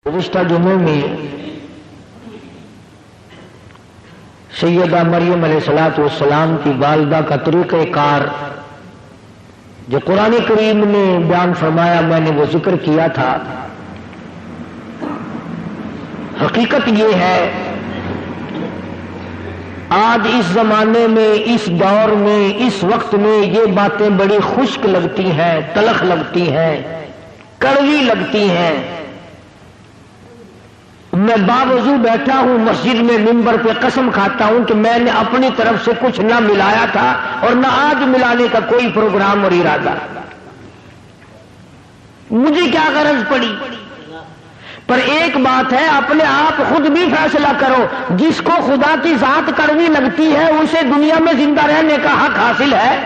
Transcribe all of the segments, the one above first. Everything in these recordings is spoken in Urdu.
گزشتہ جمعے میں سیدہ مریم علیہ الصلوۃ والسلام کی والدہ کا طریقہ کار جو قرآن کریم نے بیان فرمایا، میں نے وہ ذکر کیا تھا۔ حقیقت یہ ہے آج اس زمانے میں، اس دور میں، اس وقت میں یہ باتیں بڑی خشک لگتی ہیں، تلخ لگتی ہیں، کڑوی لگتی ہیں۔ میں باوضو بیٹھا ہوں مسجد میں، منبر پہ قسم کھاتا ہوں کہ میں نے اپنی طرف سے کچھ نہ ملایا تھا اور نہ آج ملانے کا کوئی پروگرام اور ارادہ۔ مجھے کیا غرض پڑی؟ پر ایک بات ہے، اپنے آپ خود بھی فیصلہ کرو، جس کو خدا کی ذات کڑوی لگتی ہے اسے دنیا میں زندہ رہنے کا حق حاصل ہے؟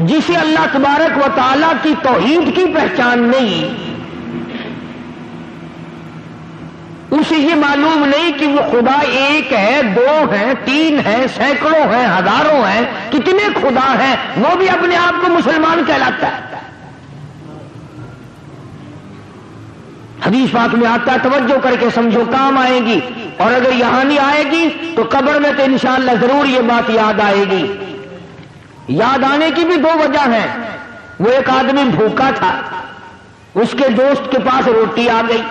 جسے اللہ تبارک و تعالیٰ کی توحید کی پہچان نہیں، اسے یہ معلوم نہیں کہ وہ خدا ایک ہے، دو ہیں، تین ہیں، سینکڑوں ہیں، ہزاروں ہیں، کتنے خدا ہیں، وہ بھی اپنے آپ کو مسلمان کہلاتا ہے۔ حدیث پاک میں آتا ہے، توجہ کر کے سمجھو، کام آئے گی، اور اگر یہاں نہیں آئے گی تو قبر میں تو انشاءاللہ ضرور یہ بات یاد آئے گی۔ یاد آنے کی بھی دو وجہ ہیں۔ وہ ایک آدمی بھوکا تھا، اس کے دوست کے پاس روٹی آ گئی،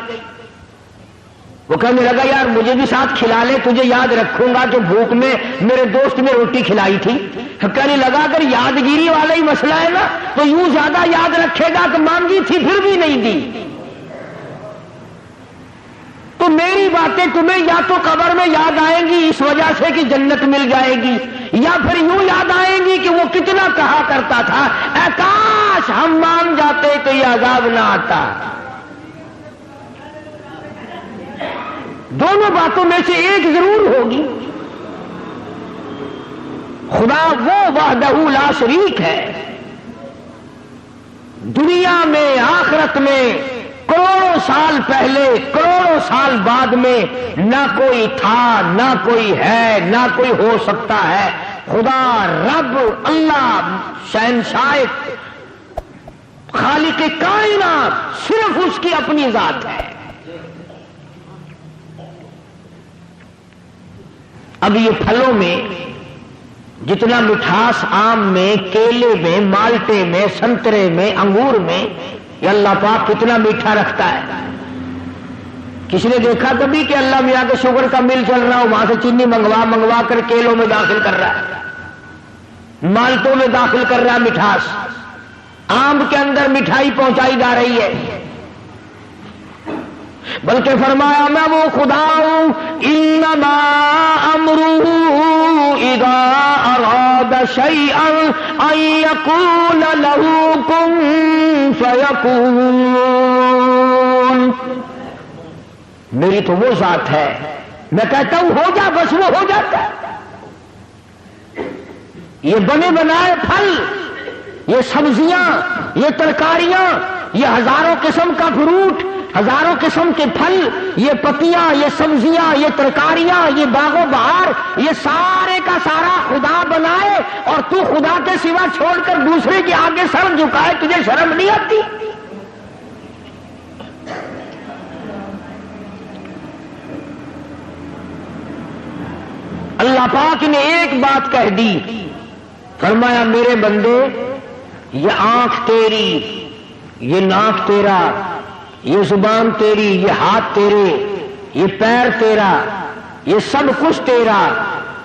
وہ کہنے لگا یار مجھے بھی ساتھ کھلا لے، تجھے یاد رکھوں گا کہ بھوک میں میرے دوست نے روٹی کھلائی تھی۔ کہنے لگا اگر یادگیری والا ہی مسئلہ ہے نا تو یوں زیادہ یاد رکھے گا کہ مانگی تھی پھر بھی نہیں دی، تو میری باتیں تمہیں یا تو قبر میں یاد آئیں گی اس وجہ سے کہ جنت مل جائے گی، یا پھر یوں یاد آئیں گی کہ وہ کتنا کہا کرتا تھا اے کاش ہم مان جاتے تو یہ عذاب نہ آتا۔ دونوں باتوں میں سے ایک ضرور ہوگی۔ خدا وہ وحدہ لا شریک ہے، دنیا میں، آخرت میں، کروڑوں سال پہلے، کروڑوں سال بعد میں نہ کوئی تھا، نہ کوئی ہے، نہ کوئی ہو سکتا ہے۔ خدا رب، اللہ، شہنشاہ، خالق کائنات، صرف اس کی اپنی ذات ہے۔ اب یہ پھلوں میں جتنا مٹھاس آم میں، کیلے میں، مالٹے میں، سنترے میں، انگور میں، یہ اللہ پاک کتنا میٹھا رکھتا ہے۔ کسی نے دیکھا کبھی کہ اللہ میاں کے شوگر کا مل چل رہا ہو، وہاں سے چینی منگوا کر کیلوں میں داخل کر رہا ہے، مالٹوں میں داخل کر رہا ہے مٹھاس، آم کے اندر مٹھائی پہنچائی جا رہی ہے۔ بلکہ فرمایا میں وہ خدا ہوں، انما امرہ اذا اراد شیئا ان یقول لہ کن فیکون۔ میری تو وہ ذات ہے، میں کہتا ہوں ہو جا، بس وہ ہو جاتا ہے۔ یہ بنے بنائے پھل، یہ سبزیاں، یہ ترکاریاں، یہ ہزاروں قسم کا فروٹ، ہزاروں قسم کے پھل، یہ پتیاں، یہ سبزیاں، یہ ترکاریاں، یہ باغ و بہار، یہ سارے کا سارا خدا بنائے اور تو خدا کے سوا چھوڑ کر دوسرے کے آگے سر جھکائے، تجھے شرم نہیں آتی؟ اللہ پاک نے ایک بات کہہ دی، فرمایا میرے بندے یہ آنکھ تیری، یہ ناک تیرا، یہ زبان تیری، یہ ہاتھ تیرے، یہ پیر تیرا، یہ سب کچھ تیرا،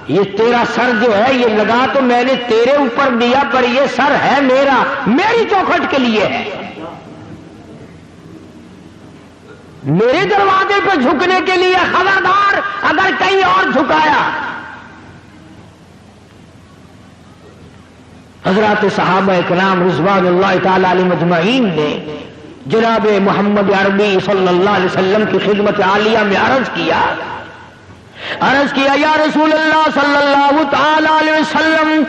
یہ تیرا سر جو ہے یہ لگا تو میں نے تیرے اوپر دیا، پر یہ سر ہے میرا، میری چوکھٹ کے لیے ہے، میرے دروازے پہ جھکنے کے لیے۔ خبردار اگر کہیں اور جھکایا۔ حضرات صحابہ اکرام رضوان اللہ تعالی علیہم اجمعین نے جناب محمد عربی صلی اللہ علیہ وسلم کی خدمت عالیہ میں عرض کیا یا رسول اللہ صلی اللہ تعالی علیہ وسلم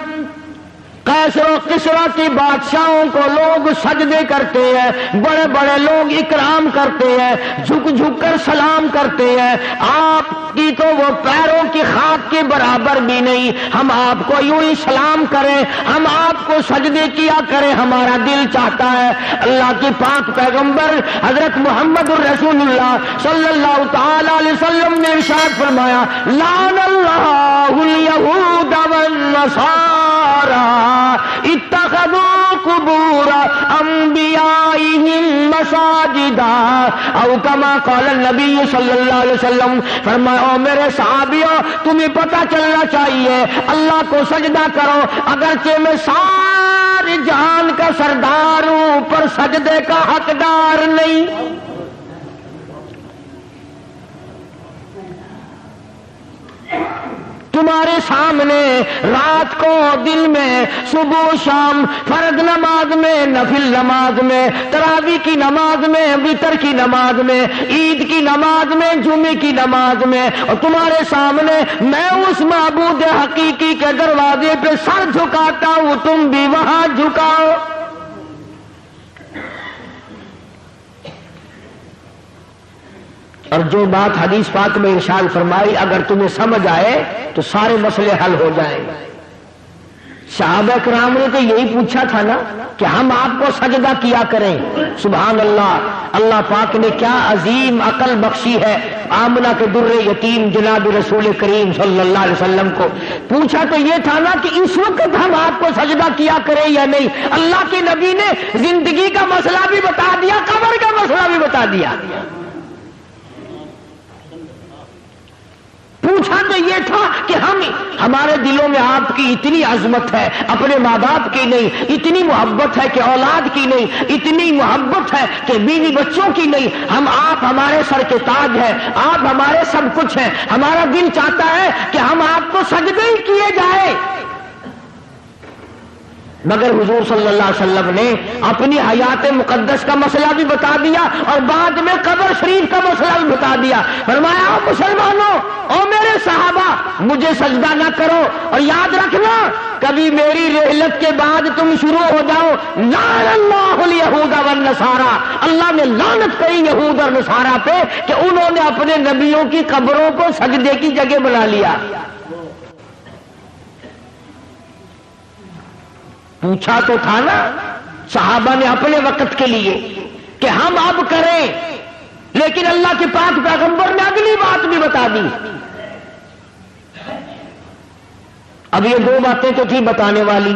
قیصر و کسریٰ کی بادشاہوں کو لوگ سجدے کرتے ہیں، بڑے بڑے لوگ اکرام کرتے ہیں، جھک جھک کر سلام کرتے ہیں، آپ کی تو وہ پیروں کی خاک کے برابر بھی نہیں، ہم آپ کو یوں ہی سلام کریں، ہم آپ کو سجدے کیا کریں، ہمارا دل چاہتا ہے۔ اللہ کے پاک پیغمبر حضرت محمد الرسول اللہ صلی اللہ تعالی علیہ وسلم نے ارشاد فرمایا، لعن اللہ الیہود والنصارى اتخذوا قبور انبیائہم مساجدا او کما قال النبی صلی اللہ علیہ وسلم، فرمایا او میرے صحابیوں تمہیں پتہ چلنا چاہیے اللہ کو سجدہ کرو، اگرچہ میں سارے جہان کا سردار ہوں پر سجدے کا حقدار نہیں۔ تمہارے سامنے رات کو دن میں صبح شام فرض نماز میں نفل نماز میں تراویح کی نماز میں وتر کی نماز میں عید کی نماز میں جمعے کی نماز میں، اور تمہارے سامنے میں اس معبود حقیقی کے دروازے پہ سر جھکاتا ہوں، تم بھی وہاں جھکاؤ۔ اور جو بات حدیث پاک میں ارشاد فرمائی اگر تمہیں سمجھ آئے تو سارے مسئلے حل ہو جائیں گے۔ صحابہ کرام نے تو یہی پوچھا تھا نا کہ ہم آپ کو سجدہ کیا کریں۔ سبحان اللہ، اللہ پاک نے کیا عظیم عقل بخشی ہے آمنہ کے در یتیم جناب رسول کریم صلی اللہ علیہ وسلم کو۔ پوچھا تو یہ تھا نا کہ اس وقت ہم آپ کو سجدہ کیا کریں یا نہیں۔ اللہ کے نبی نے زندگی کا مسئلہ بھی بتا دیا، قبر کا مسئلہ بھی بتا دیا۔ پوچھا تو یہ تھا کہ ہمارے دلوں میں آپ کی اتنی عظمت ہے، اپنے ماں باپ کی نہیں، اتنی محبت ہے کہ اولاد کی نہیں، اتنی محبت ہے کہ بیوی بچوں کی نہیں، آپ ہمارے سر کے تاج ہیں، آپ ہمارے سب کچھ ہیں، ہمارا دل چاہتا ہے کہ ہم آپ کو سجدے ہی کیے جائے۔ مگر حضور صلی اللہ علیہ وسلم نے اپنی حیات مقدس کا مسئلہ بھی بتا دیا اور بعد میں قبر شریف کا مسئلہ بھی بتا دیا۔ فرمایا او مسلمانوں، او میرے صحابہ، مجھے سجدہ نہ کرو، اور یاد رکھنا کبھی میری رحلت کے بعد تم شروع ہو جاؤ لعن اللہ الیہود والنصارى، اللہ نے لعنت کری یہود اور نصارہ پہ کہ انہوں نے اپنے نبیوں کی قبروں کو سجدے کی جگہ بنا لیا۔ پوچھا تو تھا نا صحابہ نے اپنے وقت کے لیے کہ ہم اب کریں، لیکن اللہ کے پاک پیغمبر نے اگلی بات بھی بتا دی۔ اب یہ دو باتیں تو تھی بتانے والی۔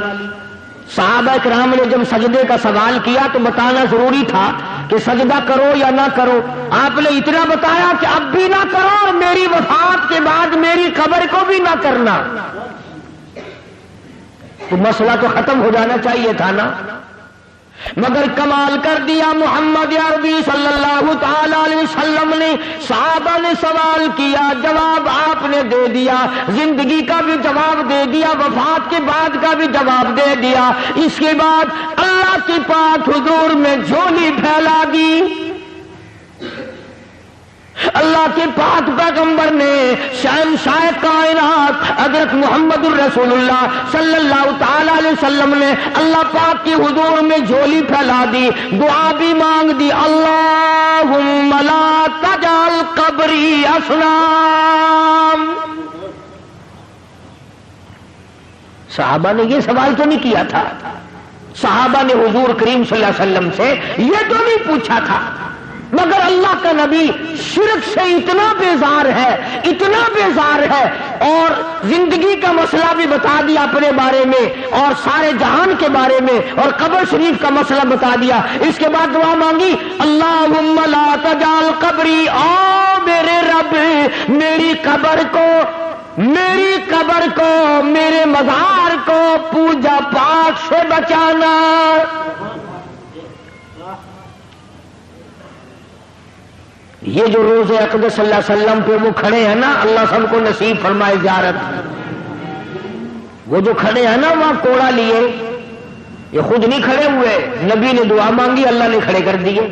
صحابہ کرام نے جب سجدے کا سوال کیا تو بتانا ضروری تھا کہ سجدہ کرو یا نہ کرو۔ آپ نے اتنا بتایا کہ اب بھی نہ کرو اور میری وفات کے بعد میری قبر کو بھی نہ کرنا، تو مسئلہ تو ختم ہو جانا چاہیے تھا نا۔ مگر کمال کر دیا محمد عربی صلی اللہ تعالی علیہ وسلم نے، صحابہ نے سوال کیا، جواب آپ نے دے دیا، زندگی کا بھی جواب دے دیا، وفات کے بعد کا بھی جواب دے دیا۔ اس کے بعد اللہ کی پاک حضور میں جھولی پھیلا دی۔ اللہ کے پاک پیغمبر نے شہنشاہ کائنات حضرت محمد الرسول اللہ صلی اللہ تعالی علیہ وسلم نے اللہ پاک کی حضور میں جھولی پھیلا دی، دعا بھی مانگ دی، اللہم لا تجعل قبری اصنام۔ صحابہ نے یہ سوال تو نہیں کیا تھا، صحابہ نے حضور کریم صلی اللہ علیہ وسلم سے یہ تو نہیں پوچھا تھا، مگر اللہ کا نبی شرک سے اتنا بیزار ہے، اتنا بیزار ہے، اور زندگی کا مسئلہ بھی بتا دیا اپنے بارے میں اور سارے جہان کے بارے میں اور قبر شریف کا مسئلہ بتا دیا۔ اس کے بعد دعا مانگی، اللہم لا تجعل قبری، او میرے رب میری قبر کو، میرے مزار کو پوجا پاٹ سے بچانا۔ یہ جو روز اقدس صلی اللہ علیہ وسلم پہ وہ کھڑے ہیں نا، اللہ سب کو نصیب فرمائے زیارت، وہ جو کھڑے ہیں نا وہاں کوڑا لیے، یہ خود نہیں کھڑے ہوئے، نبی نے دعا مانگی اللہ نے کھڑے کر دیے،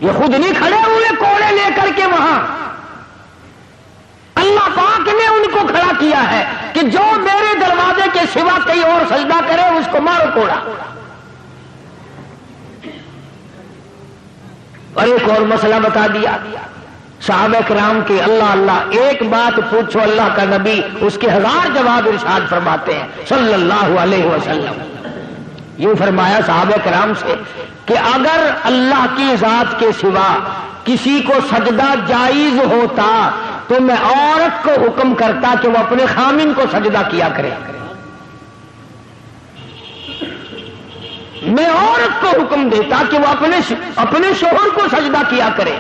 یہ خود نہیں کھڑے ہوئے کوڑے لے کر کے وہاں، اللہ پاک نے ان کو کھڑا کیا ہے کہ جو میرے دروازے کے سوا کہیں اور سجدہ کرے اس کو مارو کوڑا. اور ایک اور مسئلہ بتا دیا صحابہ کرام کے. اللہ اللہ ایک بات پوچھو اللہ کا نبی اس کے 1000 جواب ارشاد فرماتے ہیں صلی اللہ علیہ وسلم. یوں فرمایا صحابہ کرام سے کہ اگر اللہ کی ذات کے سوا کسی کو سجدہ جائز ہوتا تو میں عورت کو حکم کرتا کہ وہ اپنے خامن کو سجدہ کیا کرے. میں عورت کو حکم دیتا کہ وہ اپنے شوہر کو سجدہ کیا کرے.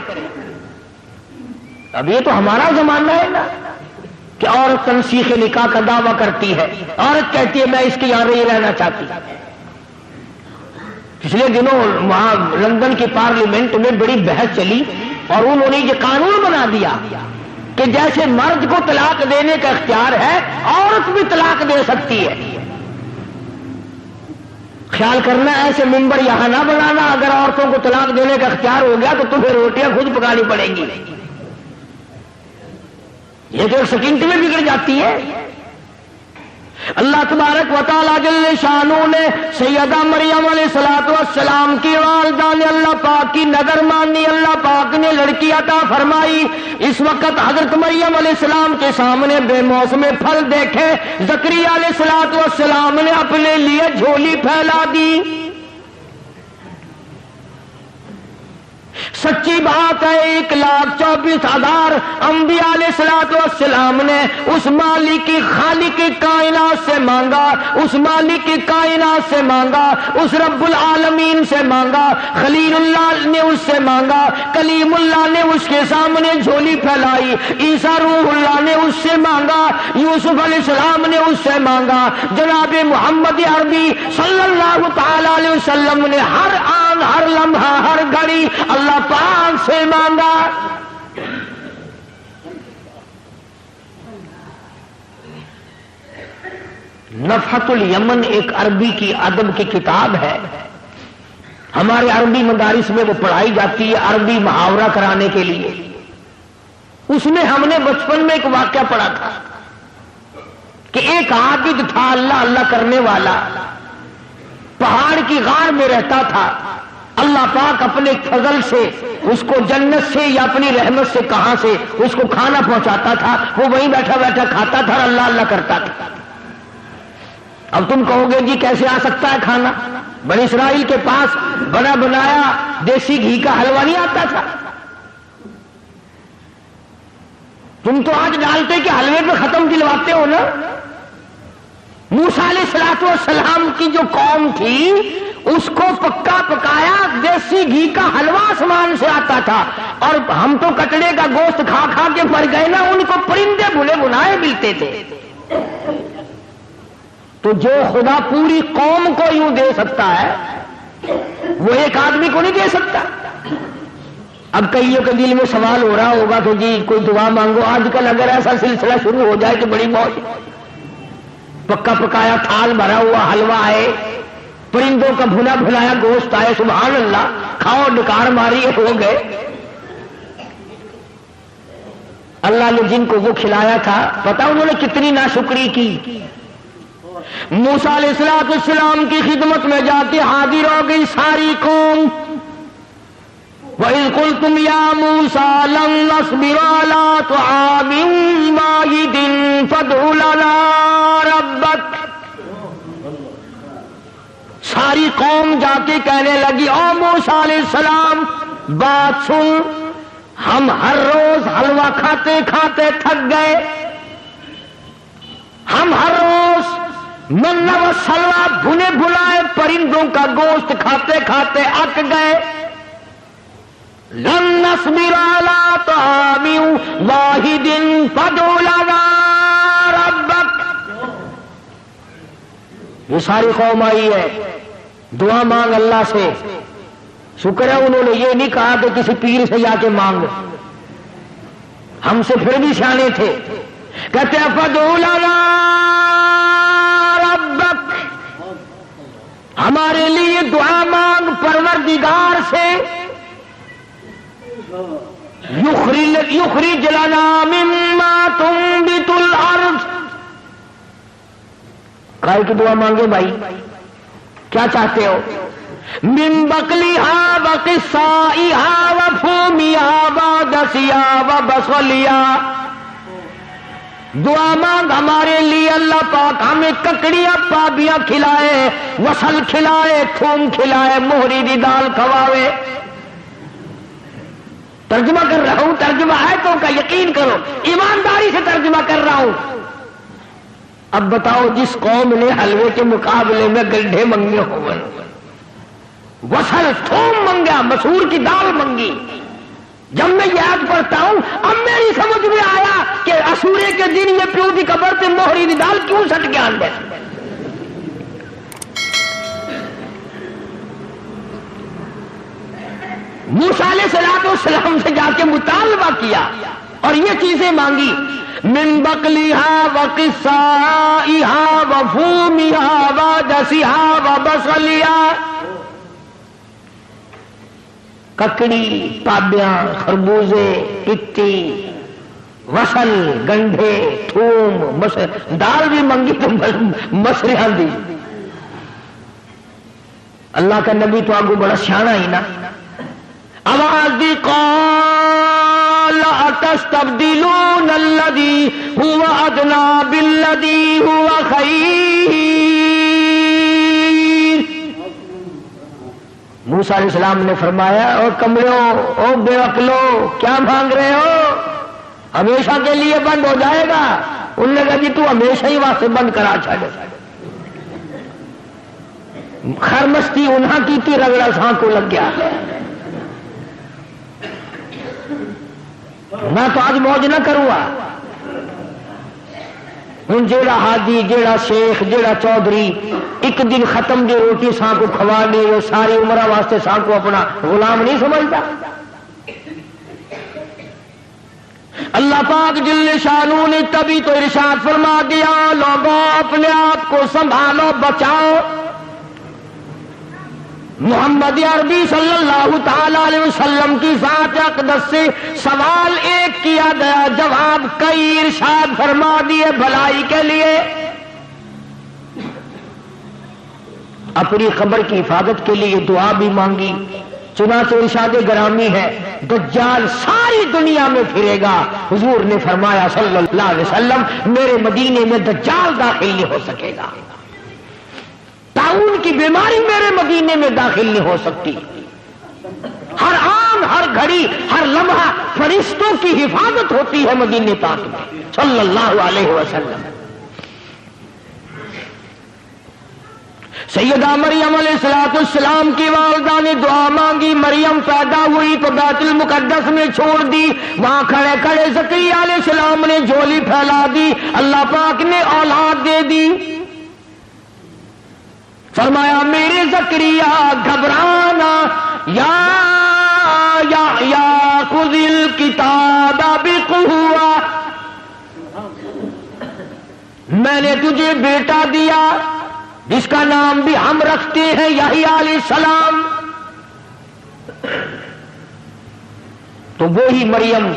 اب یہ تو ہمارا زمانہ ہے نا کہ عورت تنسیخ نکاح کا دعویٰ کرتی ہے. عورت کہتی ہے میں اس کے یہاں نہیں رہنا چاہتی. پچھلے دنوں وہاں لندن کی پارلیمنٹ میں بڑی بحث چلی اور انہوں نے یہ قانون بنا دیا کہ جیسے مرد کو طلاق دینے کا اختیار ہے عورت بھی طلاق دے سکتی ہے. خیال کرنا ایسے ممبر یہاں نہ بنانا. اگر عورتوں کو طلاق دینے کا اختیار ہو گیا تو تمہیں روٹیاں خود پکانی پڑیں گی. یہ تو ایک سیکنڈ میں بگڑ جاتی ہے. اللہ تبارک و تعالیٰ جل شانہ نے سیدہ مریم علیہ الصلوۃ والسلام کی والدہ نے اللہ پاک کی نظر مانی. اللہ پاک نے لڑکی عطا فرمائی. اس وقت حضرت مریم علیہ السلام کے سامنے بے موسم پھل دیکھے. زکریا علیہ الصلوۃ والسلام نے اپنے لیے جھولی پھیلا دی. سچی بات ہے 1,24,000 انبیاء علیہ الصلوۃ والسلام نے اس مالک کی خالق کائنات سے مانگا, اس مالک کی کائنات سے مانگا, اس رب العالمین سے مانگا. خلیل اللہ نے اس سے مانگا, کلیم اللہ نے اس کے سامنے جھولی پھیلائی, عیسیٰ روح اللہ نے اس سے مانگا, یوسف علیہ السلام نے اس سے مانگا. جناب محمد عربی صلی اللہ تعالی علیہ وسلم نے ہر آن ہر لمحہ ہر گھڑی اللہ پاک سے مانگا. نفحۃ الیمن ایک عربی کی ادب کی کتاب ہے. ہمارے عربی مدارس میں وہ پڑھائی جاتی ہے عربی محاورہ کرانے کے لیے. اس میں ہم نے بچپن میں ایک واقعہ پڑھا تھا کہ ایک عابد تھا اللہ اللہ کرنے والا, پہاڑ کی غار میں رہتا تھا. اللہ پاک اپنے فضل سے اس کو جنت سے یا اپنی رحمت سے کہاں سے اس کو کھانا پہنچاتا تھا. وہ وہیں بیٹھا بیٹھا کھاتا تھا اور اللہ اللہ کرتا تھا. اب تم کہو گے جی کیسے آ سکتا ہے کھانا؟ بنی اسرائیل کے پاس بنا بنایا دیسی گھی کا حلوہ نہیں آتا تھا. تم تو آج ڈالتے کہ حلوے پہ ختم دلواتے ہو نا. موسیٰ علیہ الصلوۃ والسلام کی جو قوم تھی اس کو پکا پکایا دیسی گھی کا حلوہ آسمان سے آتا تھا, اور ہم تو کٹڑے کا گوشت کھا کھا کے مر گئے نا. ان کو پرندے بھنے بنائے ملتے تھے. تو جو خدا پوری قوم کو یوں دے سکتا ہے وہ ایک آدمی کو نہیں دے سکتا. اب کئیوں کے دل میں سوال ہو رہا ہوگا کہ جی کوئی دعا مانگو. آج کل اگر ایسا سلسلہ شروع ہو جائے تو بڑی موج. پکا پکایا تھال بھرا ہوا حلوہ آئے, پرندوں کا بھنا بھلایا گوشت آئے, سبحان اللہ, کھاؤ ڈکار ماری ہو گئے. اللہ نے جن کو وہ کھلایا تھا پتہ انہوں نے کتنی ناشکری کی. موسیٰ علیہ السلام کی خدمت میں جاتے حاضر ہو گئی ساری قوم. وَإِذْ قُلْتُمْ يَا مُوسَىٰ لَن نَّصْبِرَ عَلَىٰ طَعَامٍ وَاحِدٍ فَادْعُ لَنَا رَبَّكَ. ساری قوم جا کے کہنے لگی او موسیٰ علیہ السلام بات سن, ہم ہر روز حلوہ کھاتے کھاتے تھک گئے. ہم ہر روز منہ و سلوہ بھنے بھلائے پرندوں کا گوشت کھاتے کھاتے اک گئے. لن نصبر علی طعام واحد فادع لنا ربک. یہ ساری قوم آئی ہے, دعا مانگ اللہ سے. شکر ہے انہوں نے یہ نہیں کہا کہ کسی پیر سے جا کے مانگ, ہم سے پھر بھی سیانے تھے. کہتے ہیں فادع لنا ربک, ہمارے لیے دعا مانگ پروردگار سے. یخرج لنا مما تنبت الارض. کائے کی دعا مانگے بھائی؟ کیا چاہتے ہو؟ من بقلیہا وقصائہا وفومیہا ودسیہا وبصلیہا. دعا مانگ ہمارے لیے اللہ پاک ہمیں ککڑیاں پابیاں کھلائے، وصل کھلائے، تھوم کھلائے، موہری دی دال کھواوے. ترجمہ کر رہا ہوں، ترجمہ آیتوں کا یقین کرو، ایمانداری سے ترجمہ کر رہا ہوں. اب بتاؤ جس قوم نے حلوے کے مقابلے میں گنڈھے منگے ہوئے، وصل تھوم منگا، مسور کی دال منگی. جب میں یاد پڑھتا ہوں اب میری سمجھ میں آیا کہ عاشورے کے دن یہ پیو کی قبر پہ موہری دی دال کیوں سٹ کے آن دے. موسیٰ علیہ السلام سے جا کے مطالبہ کیا اور یہ چیزیں مانگی. من بقلیہا وقصائہا وفومیہا ودسیہا وبصلیہا. ککڑی، پابیاں، خربوزے، پتی، وصل، گنڈھے، تھوم، دال بھی منگی تو مسریاں دی. اللہ کا نبی تو آگو بڑا سیاںا ہی نا. آواز دی قال اتستبدلون الذی هو ادنی بالذی هو خیر. موسیٰ علیہ السلام نے فرمایا او کملو، او بے عقلو، کیا مانگ رہے ہو؟ ہمیشہ کے لیے بند ہو جائے گا. انہوں نے کہا جی تو ہمیشہ ہی واسطے بند کرا چھڑ. خرمستی انہاں کی تھی، رگڑا ساں کو لگ گیا. میں تو آج موج نہ کروں. ہوں جیڑا حاجی، جیڑا شیخ، جیڑا چودھری ایک دن ختم دی روٹی ساں کو کھوا لے، وہ ساری عمرہ واسطے ساں کو اپنا غلام نہیں سمجھتا. اللہ پاک جل شانہ نے تبھی تو ارشاد فرما دیا لوگوں اپنے آپ کو سنبھالو، بچاؤ. محمد عربی صلی اللہ تعالی علیہ وسلم کی ذات اقدس سے سوال ایک کیا گیا، جواب کئی ارشاد فرما دیے بھلائی کے لیے. اپنی خبر کی حفاظت کے لیے دعا بھی مانگی. چنانچہ ارشاد گرامی ہے دجال ساری دنیا میں پھرے گا. حضور نے فرمایا صلی اللہ علیہ وسلم میرے مدینے میں دجال داخل نہیں ہو سکے گا. طاعون کی بیماری میرے مدینے میں داخل نہیں ہو سکتی. ہر آن، ہر گھڑی، ہر لمحہ فرشتوں کی حفاظت ہوتی ہے مدینے پاک میں صلی اللہ علیہ وسلم. سیدہ مریم علیہ السلام کی والدہ نے دعا مانگی. مریم پیدا ہوئی تو بیت المقدس میں چھوڑ دی. وہاں کھڑے کھڑے زکریا علیہ السلام نے جھولی پھیلا دی. اللہ پاک نے اولاد دے دی. فرمایا میرے زکریا گھبرانا، یا خذ الکتاب بقوہ، میں نے تجھے بیٹا دیا جس کا نام بھی ہم رکھتے ہیں یحییٰ علیہ السلام. تو وہی مریم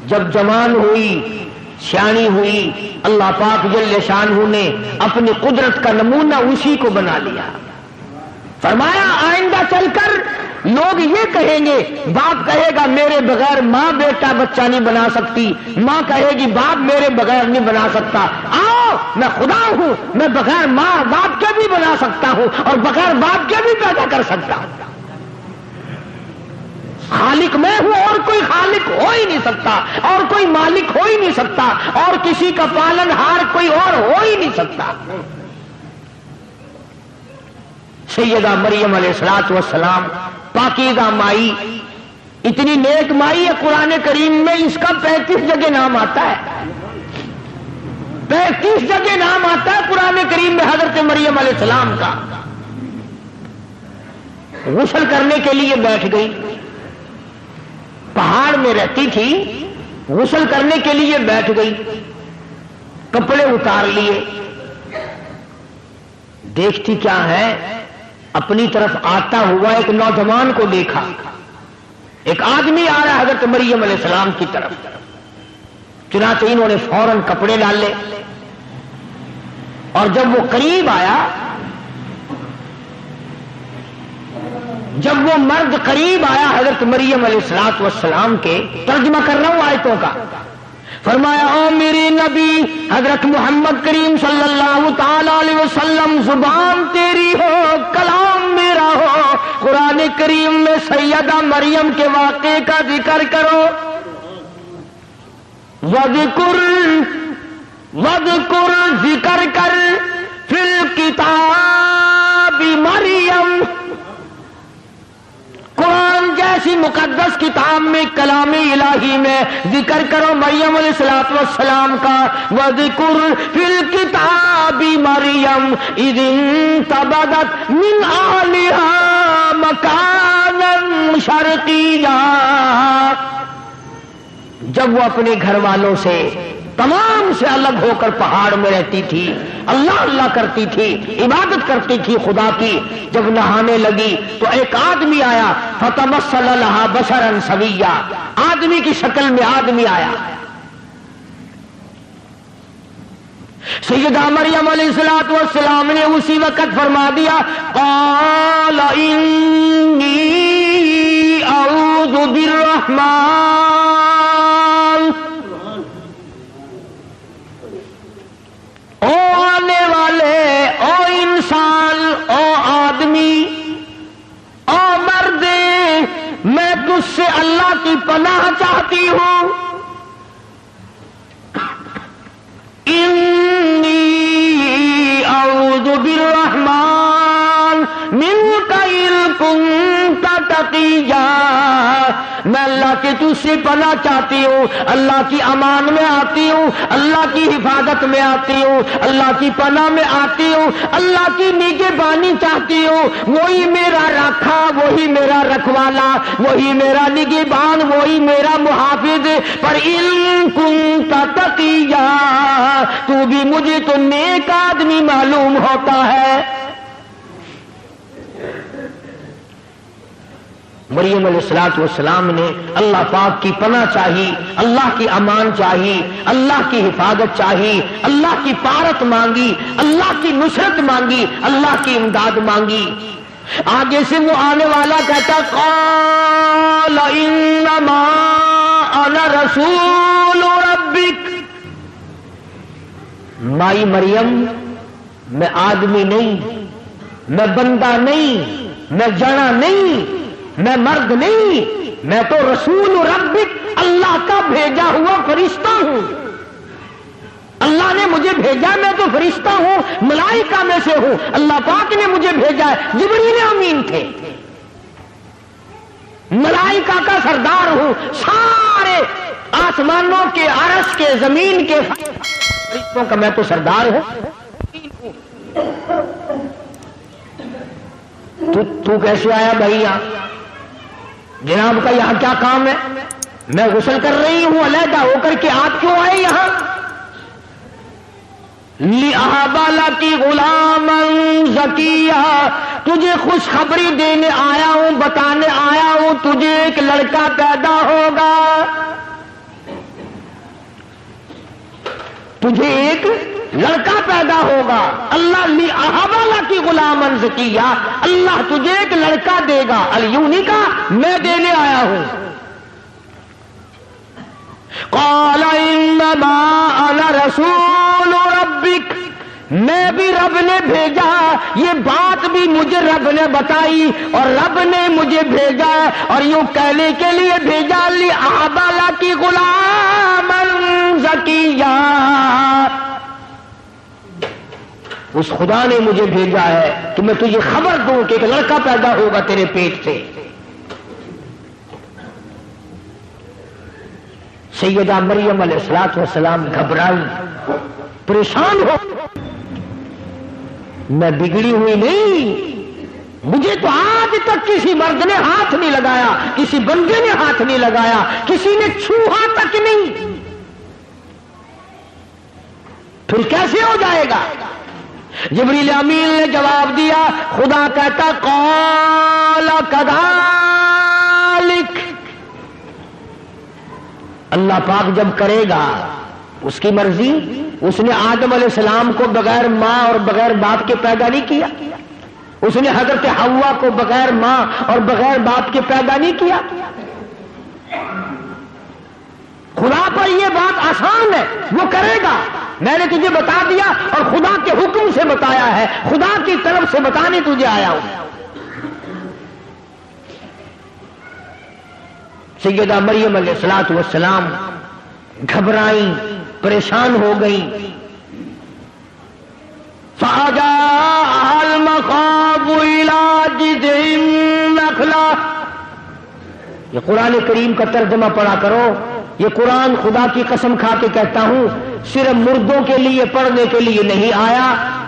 جب جوان ہوئی، سیانی ہوئی، اللہ پاک جل شانہ نے اپنی قدرت کا نمونہ اسی کو بنا لیا. فرمایا آئندہ چل کر لوگ یہ کہیں گے، باپ کہے گا میرے بغیر ماں بیٹا بچہ نہیں بنا سکتی، ماں کہے گی باپ میرے بغیر نہیں بنا سکتا. آؤ میں خدا ہوں، میں بغیر ماں باپ کے بھی بنا سکتا ہوں اور بغیر باپ کے بھی پیدا کر سکتا ہوں. خالق میں ہوں اور کوئی خالق ہو ہی نہیں سکتا، اور کوئی مالک ہو ہی نہیں سکتا، اور کسی کا پالن ہار کوئی اور ہو ہی نہیں سکتا. سیدہ مریم علیہ السلام پاکیزہ مائی، اتنی نیک مائی ہے قرآن کریم میں اس کا 35 جگہ نام آتا ہے. 35 جگہ نام آتا ہے قرآن کریم میں حضرت مریم علیہ السلام کا. غسل کرنے کے لیے بیٹھ گئی، پہاڑ میں رہتی تھی، غسل کرنے کے لیے بیٹھ گئی، کپڑے اتار لیے. دیکھتی کیا ہے، اپنی طرف آتا ہوا ایک نوجوان کو دیکھا. ایک آدمی آ رہا ہے حضرت مریم علیہ السلام کی طرف، چنانچہ انہوں نے فوراً کپڑے ڈالے، اور جب وہ قریب آیا، جب وہ مرد قریب آیا حضرت مریم علیہ السلام کے، ترجمہ کر رہا ہوں آیتوں کا، فرمایا او میری نبی حضرت محمد کریم صلی اللہ تعالی علیہ وسلم، زبان تیری ہو، کلام میرا ہو، قرآن کریم میں سیدہ مریم کے واقعے کا ذکر کرو، وَذْكُرْ ذکر کر فی الکتاب مریم، قرآن جیسی مقدس کتاب میں، کلام الہی میں ذکر کرو مریم علیہ السلام کا، وَذْكُرْ فِي الْكِتَابِ مَرْيَمَ إِذِ انتَبَذَتْ مِنْ أَهْلِهَا مَكَانًا شَرْقِيًّا، جب وہ اپنے گھر والوں سے تمام سے الگ ہو کر پہاڑ میں رہتی تھی، اللہ اللہ کرتی تھی، عبادت کرتی تھی خدا کی، جب نہانے لگی تو ایک آدمی آیا، فَتَمَثَّلَ لَهَا بَشَرًا سَوِيًّا، آدمی کی شکل میں آدمی آیا۔ سیدہ مریم علیہ السلام نے اسی وقت فرما دیا، قَالَ إِنِّي أَعُوذُ بِالرَّحْمَنِ، او آنے والے، او انسان، او آدمی، او مرد، میں تجھ سے اللہ کی پناہ چاہتی ہوں، انی اعوذ بالرحمن منک ان کنت تقیا، میں اللہ کے تجھ سے پناہ چاہتی ہوں، اللہ کی امان میں آتی ہوں، اللہ کی حفاظت میں آتی ہوں، اللہ کی پناہ میں آتی ہوں، اللہ کی نگہبانی چاہتی ہوں، وہی میرا رکھا، وہی میرا رکھوالا، وہی میرا نگہبان، وہی میرا محافظ، پر ان کنت تقیا، تو بھی مجھے تو نیک آدمی معلوم ہوتا ہے۔ مریم علیہ السلام نے اللہ پاک کی پناہ چاہی، اللہ کی امان چاہی، اللہ کی حفاظت چاہی، اللہ کی پارت مانگی، اللہ کی نصرت مانگی، اللہ کی امداد مانگی۔ آگے سے وہ آنے والا کہتا، قال انما انا رسول ربک، مائی مریم میں آدمی نہیں، میں بندہ نہیں، میں جنا نہیں، میں مرد نہیں، میں تو رسول ربک، اللہ کا بھیجا ہوا فرشتہ ہوں، اللہ نے مجھے بھیجا، میں تو فرشتہ ہوں، ملائکہ میں سے ہوں، اللہ پاک نے مجھے بھیجا ہے، جبریل امین تھے، ملائکہ کا سردار ہوں، سارے آسمانوں کے، عرش کے، زمین کے فرشتوں کا میں تو سردار ہوں۔ تو کیسے آیا بھائی یہاں؟ جناب کا یہاں کیا کام ہے؟ میں غسل کر رہی ہوں علیحدہ ہو کر کے، آپ کیوں آئے یہاں؟ لِأَهَبَ لَكِ غُلَامًا زَكِيًّا، تجھے خوشخبری دینے آیا ہوں، بتانے آیا ہوں، تجھے ایک لڑکا پیدا ہوگا، تجھے ایک لڑکا پیدا ہوگا، اللہ لِأَهَبَ لَكِ غُلَامًا زَكِيًّا، اللہ تجھے ایک لڑکا دے گا، الیونی کا میں دینے آیا ہوں۔ قال انما انا رسول ربک، میں بھی رب نے بھیجا، یہ بات بھی مجھے رب نے بتائی اور رب نے مجھے بھیجا، اور یوں کہنے کے لیے بھیجا، لِأَهَبَ لَكِ غُلَامًا زَكِيًّا، اس خدا نے مجھے بھیجا ہے کہ میں تجھے خبر دوں کہ ایک لڑکا پیدا ہوگا تیرے پیٹ سے۔ سیدہ مریم علیہ السلام گھبرائی، پریشان ہو، میں بگڑی ہوئی نہیں، مجھے تو آج تک کسی مرد نے ہاتھ نہیں لگایا، کسی بندے نے ہاتھ نہیں لگایا، کسی نے چھوہا تک نہیں، پھر کیسے ہو جائے گا؟ جبریل امین نے جواب دیا، خدا کہتا، قال کذالک، اللہ پاک جب کرے گا اس کی مرضی. اس نے آدم علیہ السلام کو بغیر ماں اور بغیر باپ کے پیدا نہیں کیا. اس نے حضرت حوا کو بغیر ماں اور بغیر باپ کے پیدا نہیں کیا. خدا پر یہ بات آسان ہے، وہ کرے گا. میں نے تجھے بتا دیا اور خدا کے حکم سے بتایا ہے، خدا کی طرف سے بتانے تجھے آیا ہوں. سیدہ مریم علیہ الصلوۃ والسلام گھبرائیں، پریشان ہو گئیں. فَأَجَاءَهَا الْمَخَاضُ إِلَىٰ جِذْعِ النَّخْلَةِ. یہ قرآن کریم کا ترجمہ پڑھا کرو. یہ قرآن خدا کی قسم کھا کے کہتا ہوں صرف مردوں کے لیے پڑھنے کے لیے نہیں آیا،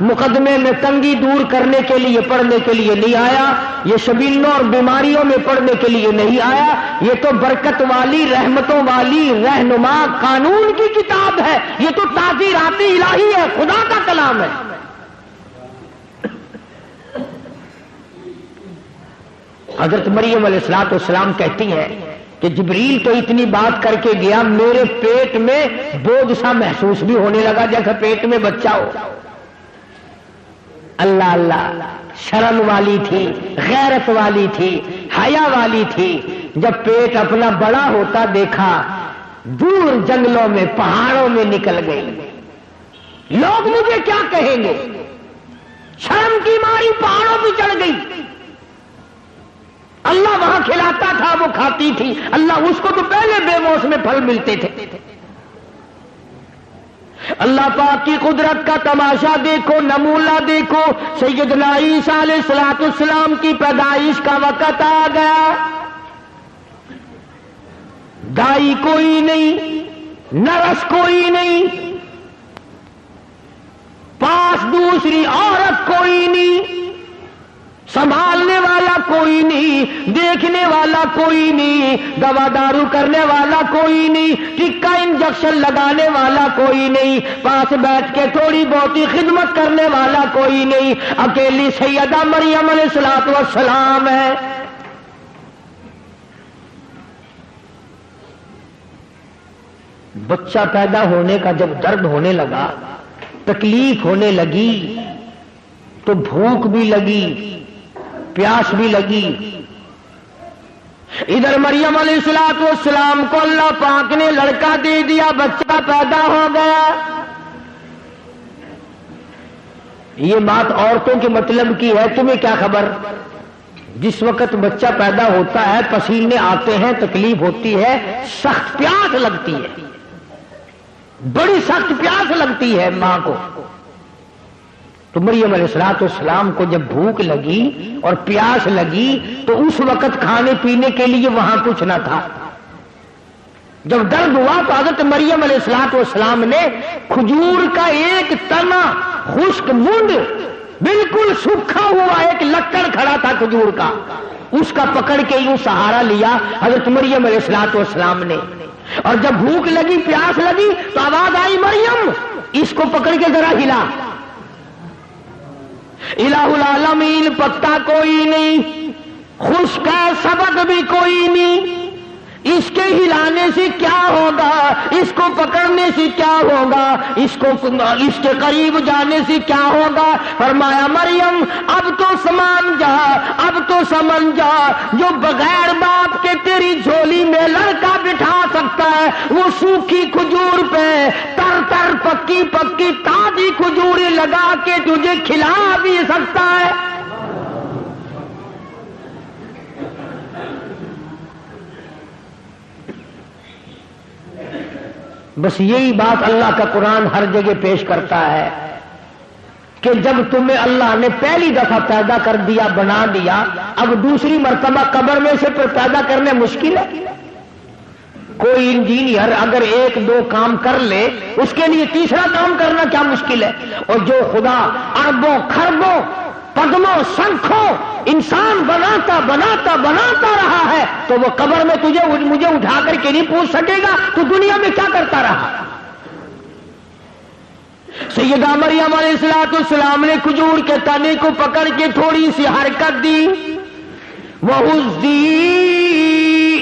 مقدمے میں تنگی دور کرنے کے لیے پڑھنے کے لیے نہیں آیا، یہ شبیلوں اور بیماریوں میں پڑھنے کے لیے نہیں آیا. یہ تو برکت والی، رحمتوں والی، رہنما قانون کی کتاب ہے. یہ تو تعزیرات الہی ہے، خدا کا کلام ہے. حضرت مریم علیہ الصلوۃ والسلام کہتی ہیں کہ جبریل تو اتنی بات کر کے گیا، میرے پیٹ میں بوجھ سا محسوس بھی ہونے لگا جیسے پیٹ میں بچہ ہو. اللہ اللہ، شرم والی تھی، غیرت والی تھی، حیا والی تھی. جب پیٹ اپنا بڑا ہوتا دیکھا، دور جنگلوں میں پہاڑوں میں نکل گئی. لوگ مجھے کیا کہیں گے؟ شرم کی ماری پہاڑوں پہ چڑھ گئی. اللہ وہاں کھلاتا تھا، وہ کھاتی تھی. اللہ اس کو تو پہلے بے موسم پھل ملتے تھے. اللہ پاک کی قدرت کا تماشا دیکھو، نمونہ دیکھو. سیدنا عیسیٰ علیہ الصلوۃ والسلام کی پیدائش کا وقت آ گیا. دائی کوئی نہیں، نرس کوئی نہیں، پاس دوسری عورت کوئی نہیں، سنبھالنے والا کوئی نہیں، دیکھنے والا کوئی نہیں، دوا دارو کرنے والا کوئی نہیں، ٹکا انجیکشن لگانے والا کوئی نہیں، پاس بیٹھ کے تھوڑی بہت خدمت کرنے والا کوئی نہیں. اکیلی سیدہ مریم علیہ الصلوۃ والسلام ہے. بچہ پیدا ہونے کا جب درد ہونے لگا، تکلیف ہونے لگی، تو بھوک بھی لگی، پیاس بھی لگی. ادھر مریم علیہ الصلوۃ والسلام کو اللہ پاک نے لڑکا دے دیا، بچہ پیدا ہو گیا. یہ بات عورتوں کے مطلب کی ہے، تمہیں کیا خبر؟ جس وقت بچہ پیدا ہوتا ہے پسینے آتے ہیں، تکلیف ہوتی ہے، سخت پیاس لگتی ہے، بڑی سخت پیاس لگتی ہے ماں کو. تو مریم علیہ الصلوۃ والسلام کو جب بھوک لگی اور پیاس لگی تو اس وقت کھانے پینے کے لیے وہاں کچھ نہ تھا. جب درد ہوا تو حضرت مریم علیہ الصلوۃ والسلام نے کھجور کا ایک تنا، خشک منڈ، بالکل سوکھا ہوا ایک لکڑ کھڑا تھا کھجور کا، اس کا پکڑ کے یوں سہارا لیا حضرت مریم علیہ الصلوۃ والسلام نے. اور جب بھوک لگی، پیاس لگی تو آواز آئی، مریم اس کو پکڑ کے ذرا ہلا. الہ العالمین پتا کوئی نہیں، خشک ہے سبق بھی کوئی نہیں، اس کے ہلانے سے کیا ہوگا، اس کو پکڑنے سے کیا ہوگا، اس کے قریب جانے سے کیا ہوگا. فرمایا مریم اب تو سمان جا، اب تو سمجھ جا، جو بغیر باپ کے تیری جھولی میں لڑکا بٹھا سکتا ہے وہ سوکھی کھجور پہ تر تر پکی پکی تازی کھجوریں لگا کے تجھے کھلا بھی سکتا ہے. بس یہی بات اللہ کا قرآن ہر جگہ پیش کرتا ہے کہ جب تمہیں اللہ نے پہلی دفعہ پیدا کر دیا، بنا دیا، اب دوسری مرتبہ قبر میں سے پیدا کرنے مشکل ہے. کوئی انجینئر اگر ایک دو کام کر لے، اس کے لیے تیسرا کام کرنا کیا مشکل ہے. اور جو خدا اربوں خربوں پدموں سنکھوں انسان بناتا بناتا بناتا رہا ہے تو وہ قبر میں مجھے اٹھا کر کے نہیں پوچھ سکے گا تو دنیا میں کیا کرتا رہا. سیدہ مریم علیہ الصلوۃ والسلام نے کھجور کے تنے کو پکڑ کے تھوڑی سی حرکت دی. وَهُزِّي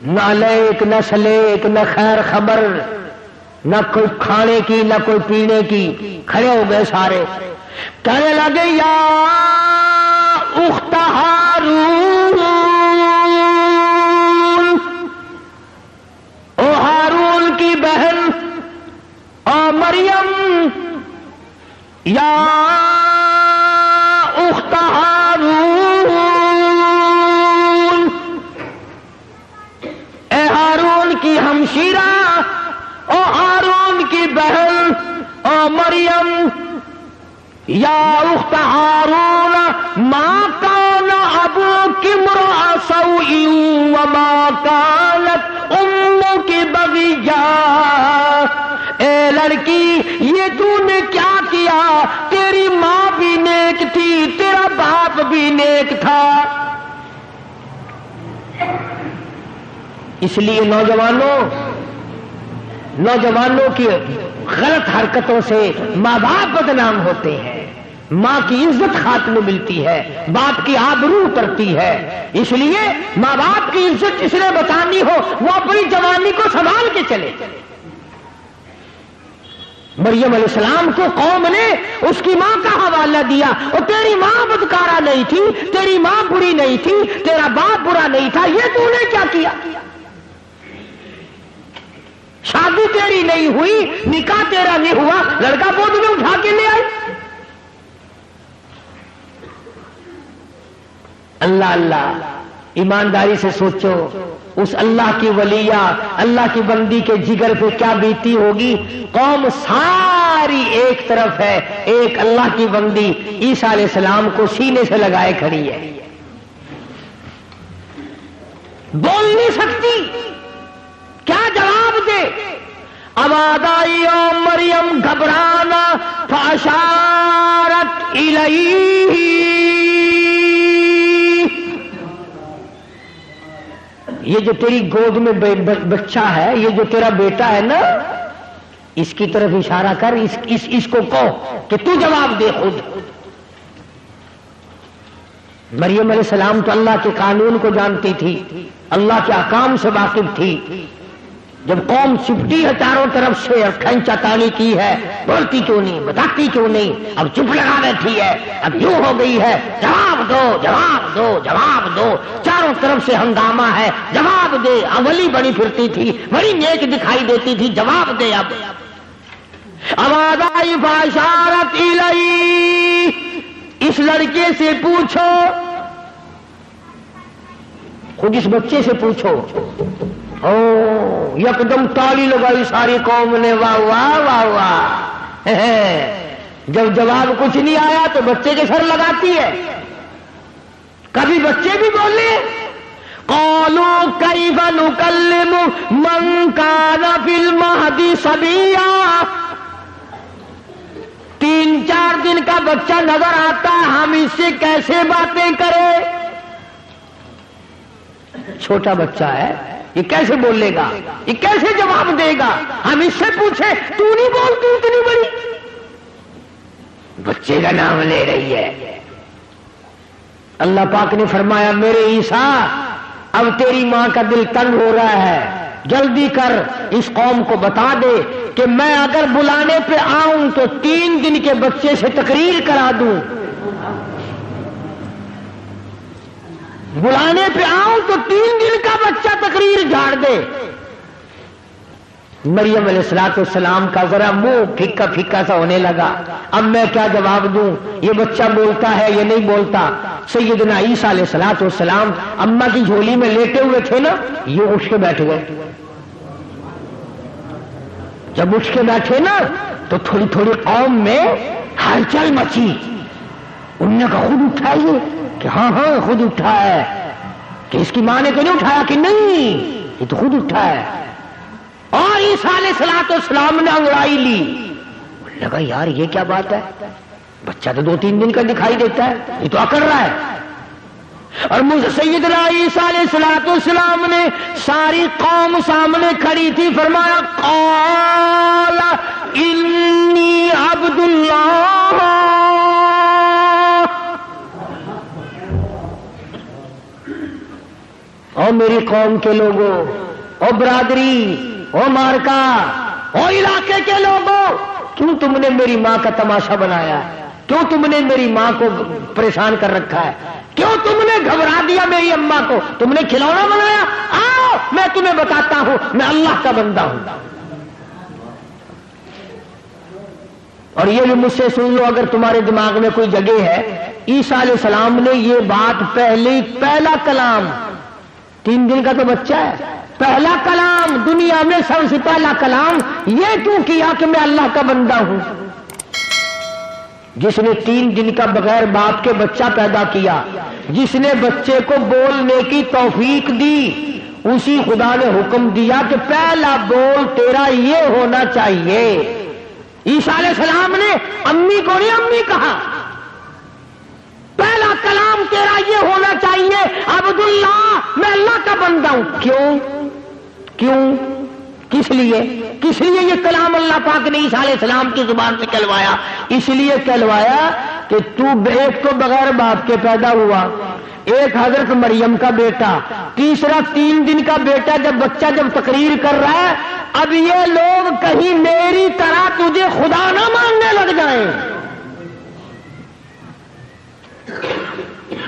نہ لیک نہ سلیک نہ خیر خبر، نہ کوئی کھانے کی نہ کوئی پینے کی. کھڑے ہو گئے سارے، کہنے لگے یا اخت ہارون، او ہارون کی بہن، او مریم، یا اخت ہارون، اے ہارون کی ہمشیرہ، او ہارون کی بہن، او مریم، یا اخت ہارون ما کان ابوک امرأ سوء وما کانت امک بغیا. اے لڑکی، یہ تو نے کیا کیا؟ تیری ماں بھی نیک تھی، تیرا باپ بھی نیک تھا. اس لیے نوجوانوں کی غلط حرکتوں سے ماں باپ بدنام ہوتے ہیں، ماں کی عزت خاتمے ملتی ہے، باپ کی آبرو اترتی ہے. اس لیے ماں باپ کی عزت جس نے بچانی ہو وہ اپنی جوانی کو سنبھال کے چلے. مریم علیہ السلام کو قوم نے اس کی ماں کا حوالہ دیا، اور تیری ماں بدکارہ نہیں تھی، تیری ماں بری نہیں تھی، تیرا باپ برا نہیں تھا، یہ تو نے کیا کیا؟ شادی تیری نہیں ہوئی، نکاح تیرا نہیں ہوا، لڑکا گود میں اٹھا کے لے آئی. اللہ اللہ، ایمانداری سے سوچو اس اللہ کی ولیہ، اللہ کی بندی کے جگر پہ کیا بیتی ہوگی. قوم ساری ایک طرف ہے، ایک اللہ کی بندی عیسیٰ علیہ السلام کو سینے سے لگائے کھڑی ہے، بول نہیں سکتی، کیا جواب دے؟ آواز آئی او مریم گھبرانا، فاشارت الیہ. یہ جو تیری گود میں بچہ ہے، یہ جو تیرا بیٹا ہے نا، اس کی طرف اشارہ کر، اس کو کہو کہ تو جواب دے خود. مریم علیہ السلام تو اللہ کے قانون کو جانتی تھی، اللہ کے احکام سے واقف تھی. جب قوم چپٹی ہے چاروں طرف سے اور کھینچا تانی کی ہے، بولتی کیوں نہیں، بتاتی کیوں نہیں، اب چپ لگا بیٹھی ہے، اب یوں ہو گئی ہے، جواب دو جواب دو جواب دو. چاروں طرف سے ہنگامہ ہے، جواب دے. اولی بڑی پھرتی تھی، بڑی نیک دکھائی دیتی تھی، جواب دے. اب آواز آئی فاشارت الیہ، اس لڑکے سے پوچھو، خود اس بچے سے پوچھو. او یکدم تالی لگائی ساری قوم نے، واہ واہ واہ واہ. جب جواب کچھ نہیں آیا تو بچے کے سر لگاتی ہے. کبھی بچے بھی بولے، قالوا کیف نکلم من کان فی المہد صبیا. 3-4 دن کا بچہ نظر آتا ہے، ہم اس سے کیسے باتیں کریں؟ چھوٹا بچہ ہے، یہ کیسے بولے گا، یہ کیسے جواب دے گا؟ ہم اس سے پوچھے تو نہیں بولتی اتنی بڑی؟ بچے کا نام لے رہی ہے. اللہ پاک نے فرمایا میرے عیسیٰ، اب تیری ماں کا دل تنگ ہو رہا ہے، جلدی کر اس قوم کو بتا دے کہ میں اگر بلانے پہ آؤں تو 3 دن کے بچے سے تقریر کرا دوں، بلانے پہ آؤں تو 3 دن کا بچہ تقریر جھاڑ دے. مریم علیہ السلام کا ذرا منہ پھیکا پھیکا سا ہونے لگا. اب میں کیا جواب دوں؟ یہ بچہ بولتا ہے یہ نہیں بولتا. سیدنا عیسیٰ علیہ السلام اماں کی جھولی میں لیٹے ہوئے تھے نا، یہ اٹھ کے بیٹھ گئے. جب اٹھ کے بیٹھے نا تو تھوڑی تھوڑی قوم میں ہلچل مچی. انہوں نے کہا خود اٹھا یہ؟ کہ ہاں ہاں خود اٹھا ہے. کہ اس کی ماں نے تو نہیں اٹھایا؟ کہ نہیں، یہ تو خود اٹھا ہے. اور عیسیٰ علیہ السلام نے انگڑائی لی. لگا یار یہ کیا بات ہے، بچہ تو 2-3 دن کا دکھائی دیتا ہے، یہ تو اکڑ رہا ہے. اور مجھے سیدنا عیسیٰ علیہ السلام نے ساری قوم سامنے کھڑی تھی، فرمایا قال انی عبد اللہ. اور میری قوم کے لوگوں، اور برادری، اور مارکا، اور علاقے کے لوگوں، کیوں تم نے میری ماں کا تماشا بنایا؟ کیوں تم نے میری ماں کو پریشان کر رکھا ہے؟ کیوں تم نے گھبرا دیا میری اماں کو؟ تم نے کھلونا بنایا؟ آؤ میں تمہیں بتاتا ہوں، میں اللہ کا بندہ ہوں۔ اور یہ بھی مجھ سے سن لو اگر تمہارے دماغ میں کوئی جگہ ہے، عیسیٰ علیہ السلام نے یہ بات پہلا کلام، 3 دن کا تو بچہ ہے، پہلا کلام دنیا میں سب سے پہلا کلام یہ کیوں کیا کہ میں اللہ کا بندہ ہوں؟ جس نے 3 دن کا بغیر باپ کے بچہ پیدا کیا، جس نے بچے کو بولنے کی توفیق دی، اسی خدا نے حکم دیا کہ پہلا بول تیرا یہ ہونا چاہیے۔ عیسیٰ علیہ السلام نے امی کو نہیں امی کہا، پہلا کلام تیرا یہ ہونا چاہیے عبداللہ، میں اللہ کا بندہ ہوں۔ کیوں؟ کس لیے یہ کلام اللہ پاک نے عیسیٰ علیہ السلام کی زبان سے کہلوایا؟ اس لیے کہلوایا کہ ایک تو بغیر باپ کے پیدا ہوا، ایک حضرت مریم کا بیٹا، تیسرا 3 دن کا بیٹا بچہ جب تقریر کر رہا ہے، اب یہ لوگ کہیں میری طرح تجھے خدا نہ ماننے لگ جائیں۔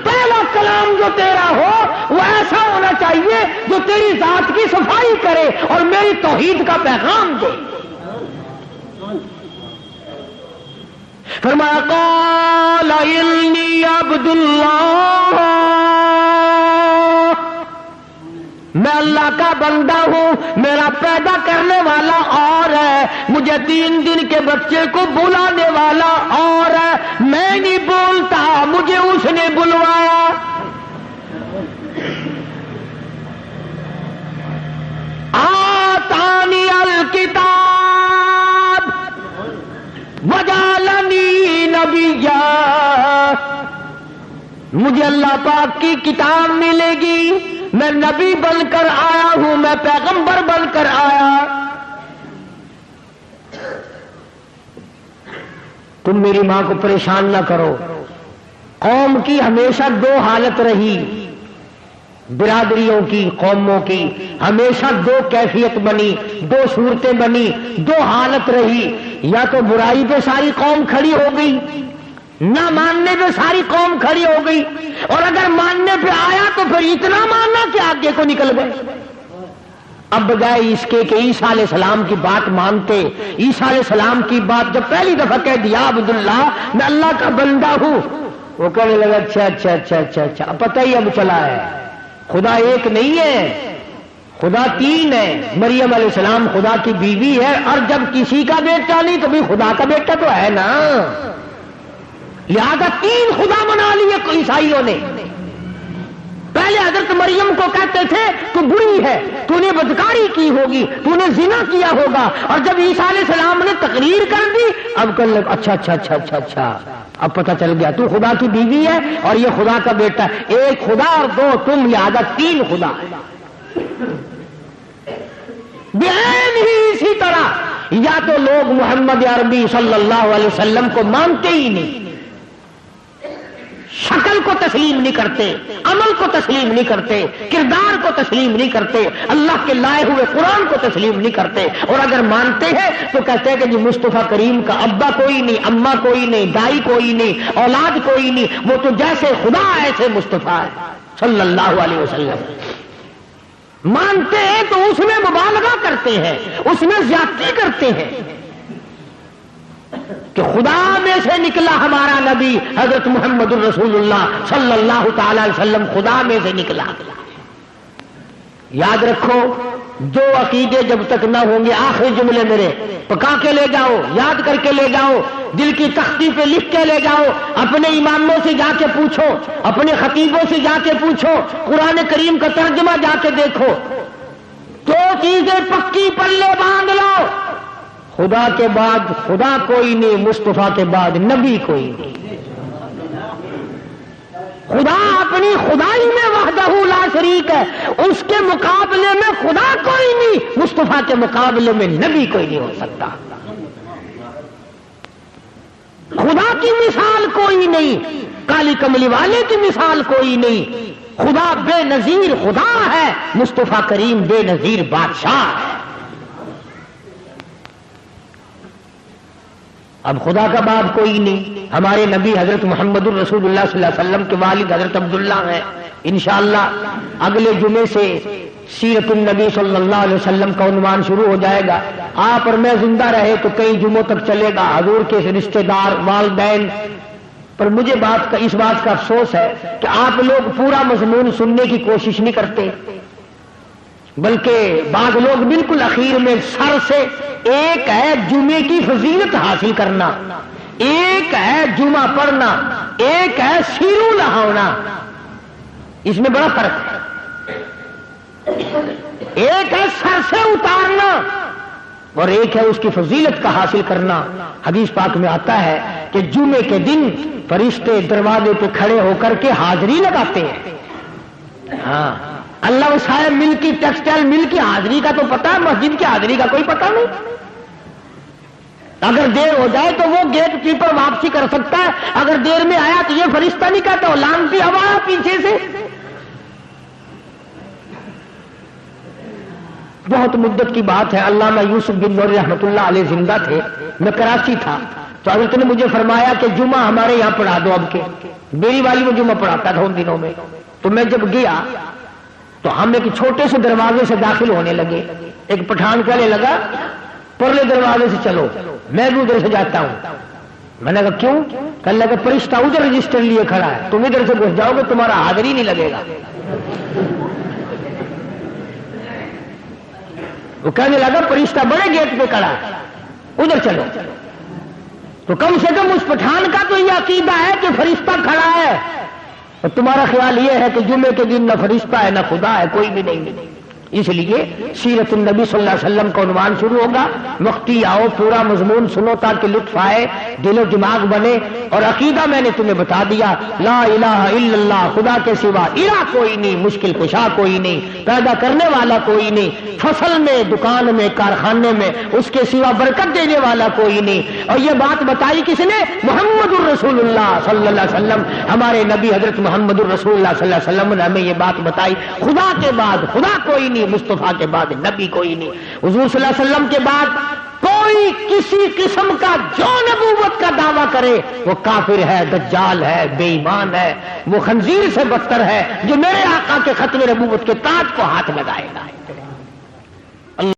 پہلا کلام جو تیرا ہو وہ ایسا ہونا چاہیے جو تیری ذات کی صفائی کرے اور میری توحید کا پیغام دے۔ فرمایا قال انی عبد اللہ، میں اللہ کا بندہ ہوں، میرا پیدا کرنے والا اور ہے، مجھے 3 دن کے بچے کو بلانے والا اور ہے، میں نہیں بولتا، مجھے اس نے بلوایا۔ آتانی الکتاب وجعلنی نبیا، مجھے اللہ پاک کی کتاب ملے گی، میں نبی بن کر آیا ہوں، میں پیغمبر بن کر آیا۔ تم میری ماں کو پریشان نہ کرو۔ قوم کی ہمیشہ 2 حالت رہی، برادریوں کی، قوموں کی ہمیشہ 2 کیفیت بنی، 2 صورتیں بنی، 2 حالت رہی۔ یا تو برائی پہ ساری قوم کھڑی ہو گئی، نہ ماننے پہ ساری قوم کھڑی ہو گئی، اور اگر ماننے پہ آیا تو پھر اتنا ماننا کہ آگے کو نکل گئے۔ اب بجائے اس کے کہ عیسیٰ علیہ السلام کی بات مانتے، عیسیٰ علیہ السلام کی بات جب پہلی دفعہ کہہ دیا عبداللہ میں اللہ کا بندہ ہوں، وہ کہنے لگا اچھا اب پتہ ہی اب چلا ہے، خدا ایک نہیں ہے، خدا 3 ہے۔ مریم علیہ السلام خدا کی بیوی ہے، اور جب کسی کا بیٹا نہیں تو بھی خدا کا بیٹا تو ہے نا، لہذا 3 خدا بنا لیے عیسائیوں نے۔ پہلے حضرت مریم کو کہتے تھے تو بری ہے، تو نے بدکاری کی ہوگی، تو نے زنا کیا ہوگا، اور جب عیسیٰ علیہ السلام نے تقریر کر دی اب کہنے لگا اچھا اب پتہ چل گیا تو خدا کی بیوی ہے اور یہ خدا کا بیٹا ہے، 1 خدا اور 2 تم، لہذا 3 خدا ہے۔ بہن ہی اسی طرح یا تو لوگ محمد عربی صلی اللہ علیہ وسلم کو مانتے ہی نہیں، شکل کو تسلیم نہیں کرتے، عمل کو تسلیم نہیں کرتے، کردار کو تسلیم نہیں کرتے، اللہ کے لائے ہوئے قرآن کو تسلیم نہیں کرتے، اور اگر مانتے ہیں تو کہتے ہیں کہ جی مصطفیٰ کریم کا ابا کوئی نہیں، اماں کوئی نہیں، دائی کوئی نہیں، اولاد کوئی نہیں، وہ تو جیسے خدا ایسے مصطفیٰ ہے صلی اللہ علیہ وسلم۔ مانتے ہیں تو اس میں مبالغہ کرتے ہیں، اس میں زیادتی کرتے ہیں کہ خدا میں سے نکلا ہمارا نبی حضرت محمد الرسول اللہ صلی اللہ تعالی علیہ وسلم، خدا میں سے نکلا۔ یاد رکھو 2 عقیدے جب تک نہ ہوں گے، آخری جملے میرے پکا کے لے جاؤ، یاد کر کے لے جاؤ، دل کی تختی پہ لکھ کے لے جاؤ، اپنے اماموں سے جا کے پوچھو، اپنے خطیبوں سے جا کے پوچھو، قرآن کریم کا ترجمہ جا کے دیکھو، 2 چیزیں پکی پلے باندھ لو، خدا کے بعد خدا کوئی نہیں، مصطفیٰ کے بعد نبی کوئی نہیں۔ خدا اپنی خدائی میں وحدہ لا شریک ہے، اس کے مقابلے میں خدا کوئی نہیں، مصطفیٰ کے مقابلے میں نبی کوئی نہیں ہو سکتا۔ خدا کی مثال کوئی نہیں، کالی کملی والے کی مثال کوئی نہیں، خدا بے نظیر خدا ہے، مصطفیٰ کریم بے نظیر بادشاہ ہے۔ اب خدا کا باپ کوئی نہیں، ہمارے نبی حضرت محمد الرسول اللہ صلی اللہ علیہ وسلم کے والد حضرت عبداللہ ہیں۔ انشاءاللہ اگلے جمعے سے سیرت النبی صلی اللہ علیہ وسلم کا عنوان شروع ہو جائے گا۔ آپ اور میں زندہ رہے تو کئی جمعوں تک چلے گا، حضور کے رشتہ دار والدین پر۔ مجھے اس بات کا افسوس ہے کہ آپ لوگ پورا مضمون سننے کی کوشش نہیں کرتے، بلکہ بعض لوگ بالکل اخیر میں سر سے، ایک ہے جمعے کی فضیلت حاصل کرنا، ایک ہے جمعہ پڑھنا، ایک ہے سیرو لہاؤنا، اس میں بڑا فرق ہے۔ ایک ہے سر سے اتارنا اور ایک ہے اس کی فضیلت کا حاصل کرنا۔ حدیث پاک میں آتا ہے کہ جمعے کے دن فرشتے دروازے پہ کھڑے ہو کر کے حاضری لگاتے ہیں۔ ہاں، اللہ صاحب مل کی ٹیکسٹائل مل کی حاضری کا تو پتا ہے، مسجد کی حاضری کا کوئی پتا نہیں۔ اگر دیر ہو جائے تو وہ گیٹ کیپر واپسی کر سکتا ہے، اگر دیر میں آیا تو یہ فرشتہ نہیں کہتا، لانتی ہوا پیچھے سے۔ بہت مدت کی بات ہے، علامہ یوسف بن نور رحمۃ اللہ علیہ زندہ تھے، میں کراچی تھا، تو حضرت نے مجھے فرمایا کہ جمعہ ہمارے یہاں پڑھا دو اب کے۔ میری والی میں جمعہ پڑھاتا تھا ان دنوں میں، تو میں جب گیا تو ہم ایک چھوٹے سے دروازے سے داخل ہونے لگے۔ ایک پٹھان کہنے لگا پرلے دروازے سے چلو، میں بھی ادھر سے جاتا ہوں۔ میں نے کہا کیوں؟ کہنے لگا فرشتہ ادھر رجسٹر لیے کھڑا ہے، تم ادھر سے گھس جاؤ گے تمہارا حاضری نہیں لگے گا۔ وہ کہنے لگا فرشتہ بڑے گیٹ پہ کھڑا ہے، ادھر چلو۔ تو کم سے کم اس پٹھان کا تو یہ عقیدہ ہے کہ فرشتہ کھڑا ہے، اور تمہارا خیال یہ ہے کہ جمعے کے دن نہ فرشتہ ہے نہ خدا ہے، کوئی بھی نہیں۔ اس لیے سیرت النبی صلی اللہ علیہ وسلم کا عنوان شروع ہوگا۔ وقتی آؤ، پورا مضمون سنو تاکہ لطف آئے، دل و دماغ بنے۔ اور عقیدہ میں نے تمہیں بتا دیا، لا الہ الا اللہ، خدا کے سوا الہ کوئی نہیں، مشکل کشا کوئی نہیں، پیدا کرنے والا کوئی نہیں، فصل میں، دکان میں، کارخانے میں اس کے سوا برکت دینے والا کوئی نہیں۔ اور یہ بات بتائی کس نے؟ محمد الرسول اللہ صلی اللہ علیہ وسلم، ہمارے نبی حضرت محمد الرسول اللہ صلی اللہ علیہ وسلم نے ہمیں یہ بات بتائی، خدا کے بعد خدا کوئی نہیں، مصطفیٰ کے بعد نبی کوئی نہیں۔ حضور صلی اللہ علیہ وسلم کے بعد کوئی کسی قسم کا جو نبوت کا دعویٰ کرے وہ کافر ہے، دجال ہے، بے ایمان ہے، وہ خنزیر سے بدتر ہے جو میرے آقا کے ختم نبوت کے تاج کو ہاتھ لگائے گا۔